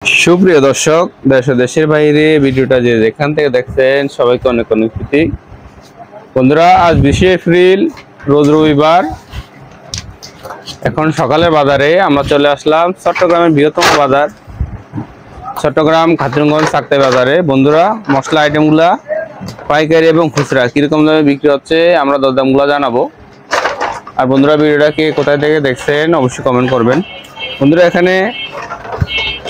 সুপ্রিয় দর্শক, দেশ ও দেশের বাইরে ভিডিওটা যে যেখান থেকে দেখছেন সবাইকে অনেক অনেক প্রীতি। বন্ধুরা, আজ 20 এপ্রিল রোজ রবিবার। এখন সকালের বাজারে আমরা চলে আসলাম চট্টগ্রামের বৃহত্তম বাজার চট্টগ্রাম খাতুনগঞ্জ চাকতাই বাজারে। বন্ধুরা, মশলা আইটেমগুলা পাইকারি এবং খুচরা কিরকম দামে বিক্রি হচ্ছে আমরা দরদামগুলো জানাবো। আর বন্ধুরা, ভিডিওটা কে কোথায় থেকে দেখছেন অবশ্যই কমেন্ট করবেন। বন্ধুরা, এখানে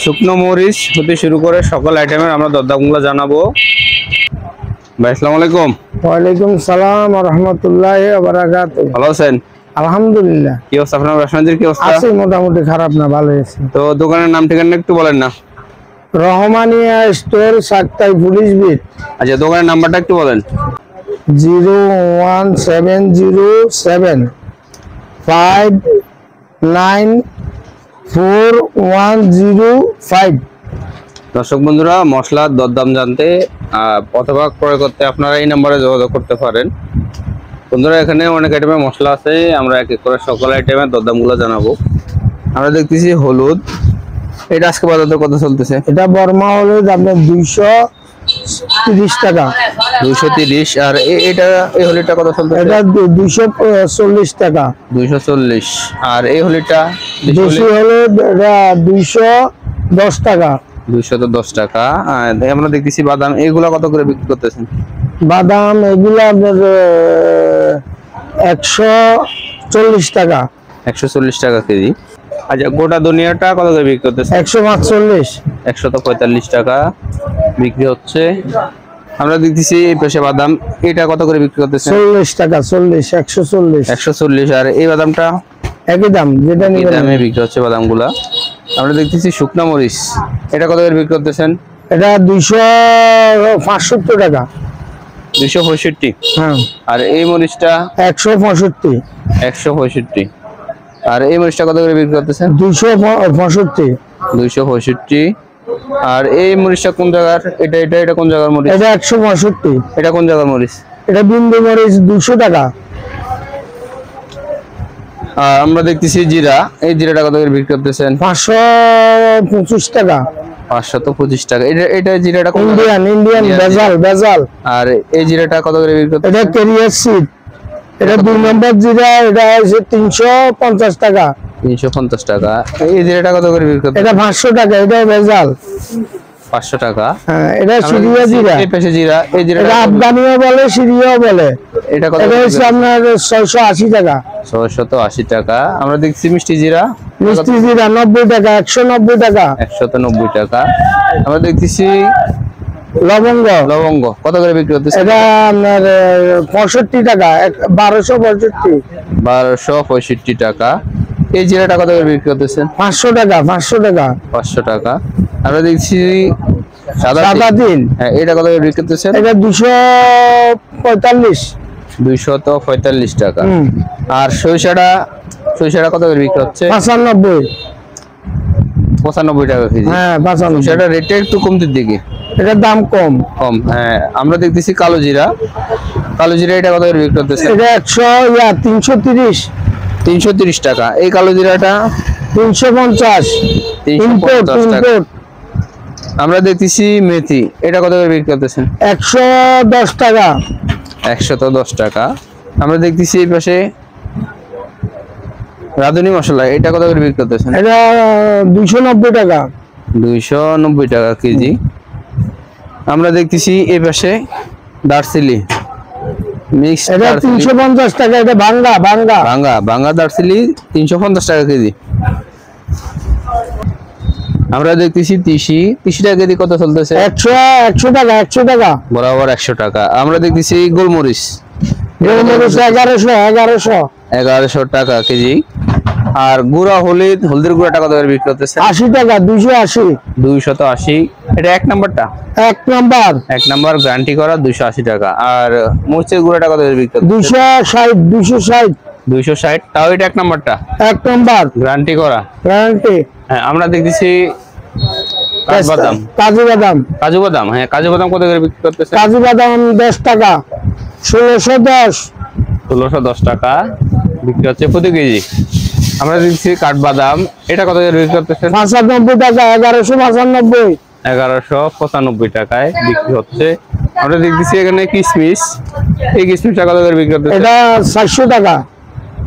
শুকনো মরিচ হতে শুরু করে সকল আইটেমের আমরা দরদামগুলো জানাবো। ভাই, আসসালামু আলাইকুম। ওয়ালাইকুম সালাম ওয়া রাহমাতুল্লাহি ওয়া বারাকাতুহু। ভালো আছেন? আলহামদুলিল্লাহ। কি অবস্থা আপনার? ব্যবসার কি অবস্থা? আছি মোটামুটি, খারাপ না, ভালো আছি। তো দোকানের নাম ঠিকানা একটু বলেন না। Rahmania store, Chaktai police bit. আচ্ছা, দোকানের নাম্বারটা একটু বলেন। 01707594105। দর্শক বন্ধুরা, মশলার দরদাম জানতে অথবা ক্রয় করতে আপনারা এই নাম্বারে যোগাযোগ করতে পারেন। বন্ধুরা, এখানে অনেক আইটেমের মশলা আছে, আমরা এক এক করে সকল আইটেমের দরদামগুলো জানাবো। আমরা দেখতেছি হলুদ, এটা আজকে বাজারে কত চলতেছে? এটা বর্মা হলুদ আপনার 230 টাকা। 230। আর এটা এই হলুদটা কত চলতেছে? এটা 240 টাকা। 240। আর এই হলুদটা? দেশি হলুদ এটা 210 টাকা। 210 টাকা। আমরা দেখতেছি বাদাম, এগুলা কত করে বিক্রি করতেছেন? বাদাম এগুলা আপনার 140 টাকা। 140 টাকা কেজি। আচ্ছা, গোটা দুনিয়াটা কত করে বিক্রি করতেছেন? 145। 145 টাকা বিক্রি হচ্ছে। আমরা দেখতেছি এই পাশে বাদাম, এটা কত করে বিক্রি করতেছেন? 40 টাকা। 140। 140। আর এই বাদামটা? একই দাম, যেটা এই নিবেন। দামে বিক্রি হচ্ছে বাদামগুলা। আমরা দেখতেছি শুকনা মরিচ, এটা কত করে বিক্রি করতেছেন? এটা 265 টাকা। 265। হ্যাঁ। আর এই মরিচটা? 165। 165। আর এই মরিচটা কত করে বিক্রি করতেছেন? 265। 265। আর এই মরিচটা কোন জায়গার? এটা কোন জায়গার মরিচ? এটা 165। এটা কোন জায়গার মরিচ? এটা বিন্দু মরিচ 200 টাকা। আর আমরা দেখতেছি জিরা, এই জিরাটা কত করে বিক্রি করতেছেন? 525 টাকা। 525 টাকা। এটা জিরাটা কোন? ইন্ডিয়ান বেজাল। আর এই জিরাটা কত করে বিক্রি করতেছেন? এটা ক্যারিয়ার সিড, এটা 2 নম্বর জিরা, এটা হচ্ছে 350 টাকা। 350 টাকা। এই জিরাটা কত করে বিক্রি করতেছেন? এটা 500 টাকা। এটা বেজাল 500 টাকা। হ্যাঁ, এটা সিরিয়া জিরা। এই পাশে জিরা, এই জিরাটা এটা আফগানিও বলে, সিরিয়াও বলে। এটা কত? এটা হচ্ছে আপনার 680 টাকা। 680 টাকা। আমরা দেখছি মিষ্টি জিরা, মিষ্টি জিরা 90 টাকা। 190 টাকা। 190 টাকা। আমরা দেখতেছি লবঙ্গ কত করে বিক্রি হচ্ছে? এটা আপনার 65 টাকা। 1265। 1265 টাকা। এই জিরাটা কত করে বিক্রি করতেছেন? 500 টাকা। 500 টাকা। 500 টাকা। আমরা দেখছি সাদা তিল। হ্যাঁ, এটা কত করে বিক্রি করতেছেন? এটা 245। 245 টাকা। আর সরিষাটা কত করে বিক্রি হচ্ছে? 95। 95 টাকা কেজি। হ্যাঁ, 95। সরিষাটা রেটটা একটু কমতির দিকে, এটার দাম কম। হ্যাঁ। আমরা দেখতেছি কালো জিরা এটা কত করে বিক্রি করতেছে? এটা 330। 330 টাকা। এই কালো জিরাটা? 350। 350 টাকা। আমরা দেখতেছি মেথি, এটা কত করে বিক্রি করতেছেন? 110 টাকা। 110 টাকা। আমরা দেখতেছি এই পাশে রাঁধুনি মশলা, এটা কত করে বিক্রি করতেছেন? এটা 290 টাকা। 290 টাকা কেজি। আমরা দেখতেছি এই পাশে দারচিনি মিক্স, এটা 350 টাকা। এটা ভাঙ্গা দারচিনি 350 টাকা কেজি। আমরা দেখতেছি তিসিটা কেজি কত চলতেছে? 100 টাকা। 100 টাকা বরাবর 100 টাকা। আমরা দেখতেছি গোলমরিচ 1100 টাকা কেজি। আর গুঁড়া হলুদের গুঁড়াটা কত করে বিক্রি করতেছে? 80 টাকা। 280। 280। এটা এক নাম্বার গ্যারান্টি করা 280 টাকা। আর মরিচের গুঁড়াটা কত করে বিক্রি করতেছে? 260। 260। তাও এটা এক নাম্বার গ্যারান্টি করা। হ্যাঁ, আমরা দেখতেছি কাজু বাদাম। হ্যাঁ, কাজু বাদাম কত করে বিক্রি করতেছে? কাজু বাদাম 10 টাকা। 1610 টাকা বিক্রি হচ্ছে প্রতি কেজি। আমরা দেখছি কাঠবাদাম, এটা কত করে বিক্রি করতেছেন? 95 টাকা, 1195। 1195 টাকায় বিক্রি হচ্ছে। আমরা দেখতেছি এখানে কিশমিশ, এই কিশমিশটা কত করে বিক্রি করতেছেন? এটা 400 টাকা।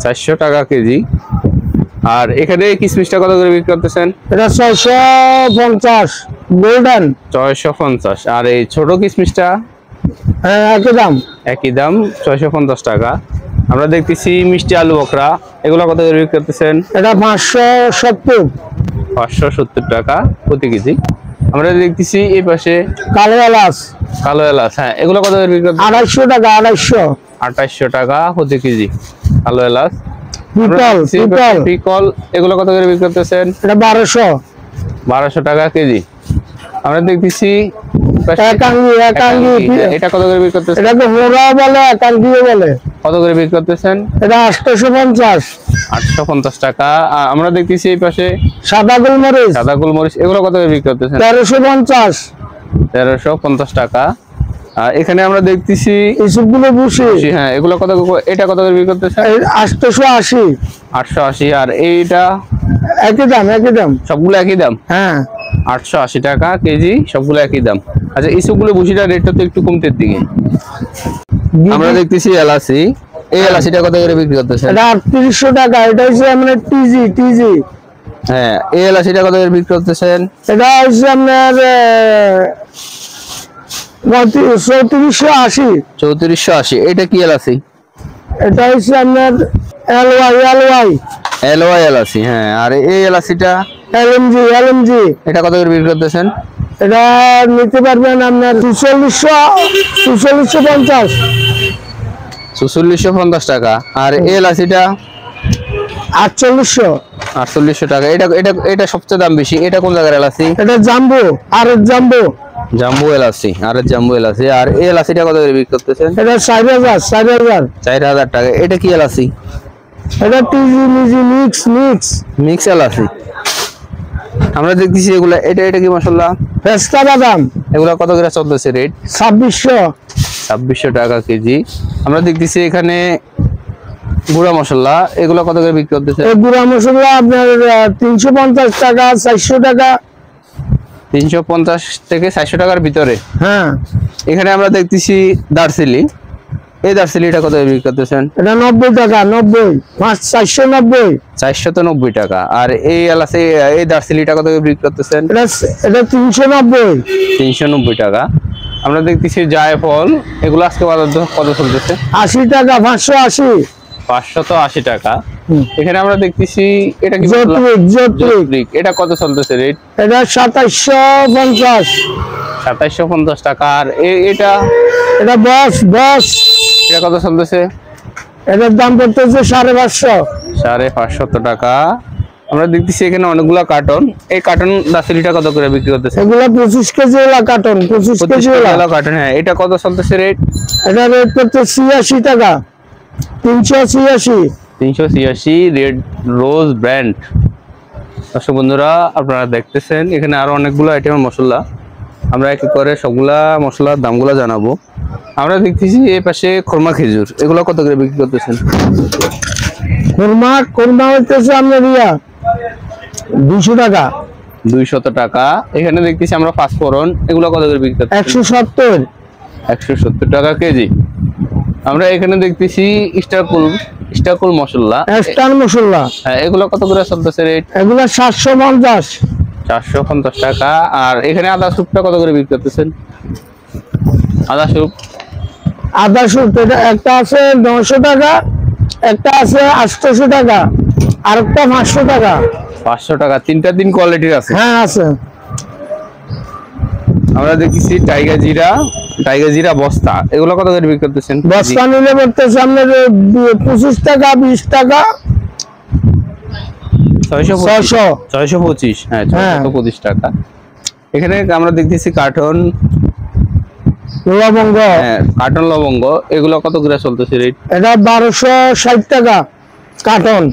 400 টাকা কেজি। আর এখানে কিশমিশটা কত করে বিক্রি করতেছেন? এটা 650 গোল্ডেন। 650। আর এই ছোট কিশমিশটা? হ্যাঁ, একই দাম। একই দাম, 650 টাকা। আমরা দেখতেছি মিষ্টি আলু বকরা, এগুলো কত করে বিক্রি করতেছেন? এটা 570। 570 টাকা প্রতি কেজি। আমরা দেখতেছি এই পাশে কালো এলাচ। কালো এলাচ, হ্যাঁ, এগুলো কত করে বিক্রি করতেছেন? 250 টাকা, 250। 2800 টাকা প্রতি কেজি কালো এলাচ। পিপল, এগুলো কত করে বিক্রি করতেছেন? এটা 1200। 1200 টাকা কেজি। আমরা দেখতেছি একাঙ্গি, এটা কত করে বিক্রি করতেছেন? এটাকে হোরা বলে, একাঙ্গিও বলে। কত করে বিক্রি করতেছেন? এটা 850। 850 টাকা। আমরা দেখতেছি এই পাশে সাদা গোলমরিচ। সাদা গোলমরিচ, এগুলো কত করে বিক্রি করতেছেন? 1350। 1350 টাকা। আর এখানে আমরা দেখতেছি এসবগুলো বুঝি। হ্যাঁ, এগুলো কত, এটা কত করে বিক্রি করতেছেন? 880। 880। আর এইটা? একই দাম, একই দাম, সবগুলো একই দাম। হ্যাঁ, 880 টাকা কেজি, সবগুলো একই দাম। আচ্ছা, এইসবগুলো ভুসিটার রেটটা তো একটু কমতের দিকে। আমরা দেখতেছি এলাচি, এই এলাচিটা কত করে বিক্রি করতেছেন? এটা 3800 টাকা। এটা হচ্ছে আপনার টিজি। হ্যাঁ, এই এলাচিটা কত করে বিক্রি করতেছেন? এটা হচ্ছে আপনার 3480। 3480। এটা কি এলাচি? এটা হচ্ছে আপনার এলওয়াই এলাচি। হ্যাঁ, আর এই এলাচিটা? এলএমজি। এটা কত করে বিক্রি করতেছেন? এটা নিতে পারবেন আপনার 4450। 4450 টাকা। আর এই এলাচিটা? 4800। 4800 টাকা। এটা এটা এটা সবচেয়ে দাম বেশি। এটা কোন জায়গার এলাচি? এটা জাম্বো, জাম্বু এলাচি, আর জাম্বু এলাচি। আর এই এলাচিটা কত করে বিক্রি করতেছেন? এটা 4000। 4000 টাকা। এটা কি এলাচি? এটা টিজি মিক্স এলাচি। আমরা দেখতেছি এগুলা, এটা কি মশলা? পেস্তা বাদাম। এগুলা কত করে চলতেছে রেট? 2600 টাকা কেজি। আমরা দেখতেছি এখানে গুঁড়া মশলা, এগুলা কত করে বিক্রি করতেছে? এই গুঁড়া মশলা আপনার 350 টাকা, 400 টাকা। 350 থেকে 400 টাকার ভিতরে। হ্যাঁ, এখানে আমরা দেখতেছি দারচিনি, এই দারচিনিটা কত বিক্রি করতেছেন? এটা 90 টাকা। 490। 490 টাকা। আর এই এলাচি, এই দারচিনিটা কত বিক্রি করতেছেন? এটা 390। 390 টাকা। আমরা দেখতেছি জায়ফল, এগুলো আজকে বাজার দর কত চলতেছে? 80 টাকা। 580। 580 টাকা। এখানে আমরা দেখতেছি এটা কি? জয়ত্রিক। এটা কত চলতেছে রেট? এটা 2750। 2750 টাকা। আর এটা? এটা বস। এটা কত চলতেছে? এটার দাম পড়তেছে 550। 550 টাকা। আমরা দেখতেছি এখানে অনেকগুলা কার্টন, এই কার্টন দারচিনিটা কত করে বিক্রি করতেছে? এগুলো 25 কেজি কার্টন। 25 KG carton. হ্যাঁ, এটা কত চলতেছে রেট? এটা রেট পড়তেছে 86 টাকা। 386। Red rose brand. দর্শক বন্ধুরা, আপনারা দেখতেছেন এখানে আরো অনেকগুলো আইটেমের মশলা। আমরা এক এক করে সবগুলা মশলার দামগুলো জানাবো। আমরা দেখতেছি এই পাশে খোরমা খেজুর, এগুলো কত করে বিক্রি করতেছেন? খোরমা হইতেছে আপনার 200 টাকা। 200 টাকা। এখানে দেখতেছি আমরা পাঁচফোড়ন, এগুলো কত করে বিক্রি করতেছেন? 170। 170 টাকা কেজি। আমরা এখানে দেখতেছি স্টারকুল মশলা, হ্যাঁ, এগুলো কত করে চলতেছে রেট? এগুলো 750। 450 টাকা। আর এখানে আদা স্যুপটা কত করে বিক্রি করতেছেন? আদা স্যুপ এটা একটা আছে 900 টাকা, একটা আছে 800 টাকা, আর একটা 500 টাকা। 500 টাকা। তিন কোয়ালিটির আছে। হ্যাঁ, আছে। আমরা দেখতেছি টাইগার জিরা বস্তা, এগুলো কত করে বিক্রি করতেছেন? বস্তা নিলে পড়তেছে আপনার 25 টাকা, 20 টাকা। 625। হ্যাঁ, 625 টাকা। এখানে আমরা দেখতেছি কার্টন লবঙ্গ, কার্টন লবঙ্গ, এগুলো কত করে চলতেছে রেট? এটা 1260 টাকা কার্টন।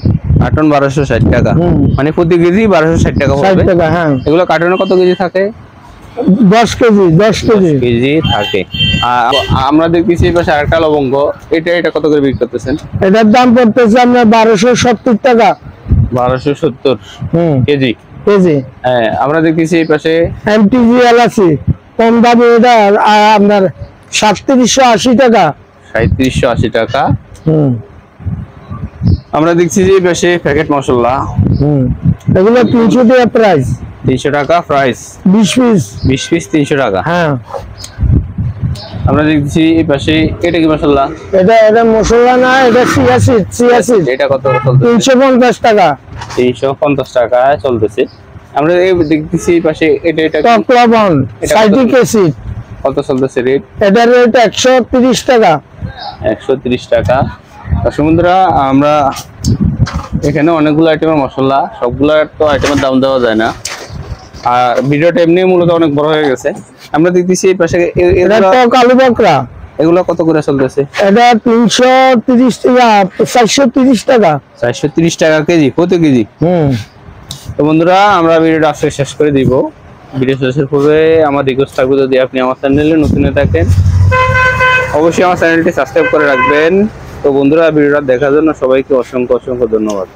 1260 টাকা, মানে প্রতি কেজি 1260 টাকা হবে। হ্যাঁ, এগুলো কার্টনে কত কেজি থাকে? 10 কেজি থাকে। আমরা দেখতেছি এই পাশে আরেকটা লবঙ্গ, এটা কত করে বিক্রি করতেছেন? এটার দাম পড়তেছে আপনার 1270 টাকা। 1270 কেজি। কেজি। হ্যাঁ, আমরা দেখতেছি এই পাশে এমটিজিএল আছে কম দামে, এটা আপনার 3780 টাকা। 3780 টাকা। আমরা দেখছি যে এই পাশে প্যাকেট মশলা, এগুলো 300 টাকা প্রাইস। 300 টাকা প্রাইস। 20 পিস। 20 পিস 300 টাকা। হ্যাঁ। আমরা দেখছি এই পাশে, এটা কি মশলা? এটা মশলা না, এটা চিয়া সিড। এটা কত চলতেছে? 350 টাকা। 350 টাকা চলতেছে। আমরা দেখতেছি এই পাশে, এটা টক লবণ, সাইট্রিক অ্যাসিড। কত চলতেছে রেট? এটা রেট 130 টাকা। 130 টাকা। দর্শক বন্ধুরা, আমরা এখানে অনেকগুলো আইটেমের মশলা, সবগুলো তো আইটেমের দাম দেওয়া যায় না, আর ভিডিওটা এমনি মূলত অনেক বড় হয়ে গেছে। আমরা দেখতেছি এই পাশে এটা টক আলু বকরা, এগুলো কত করে চলতেছে? এটা 330 টাকা, 430 টাকা। 430 টাকা কেজি, প্রতি কেজি। তো বন্ধুরা, আমরা ভিডিওটা আজকে শেষ করে দিব। ভিডিও শেষের পূর্বে আমার রিকোয়েস্ট থাকবে, যদি আপনি আমার চ্যানেলে নতুন হয়ে থাকেন অবশ্যই আমার চ্যানেলটি সাবস্ক্রাইব করে রাখবেন। তো বন্ধুরা, ভিডিওটা দেখার জন্য সবাইকে অসংখ্য অসংখ্য ধন্যবাদ।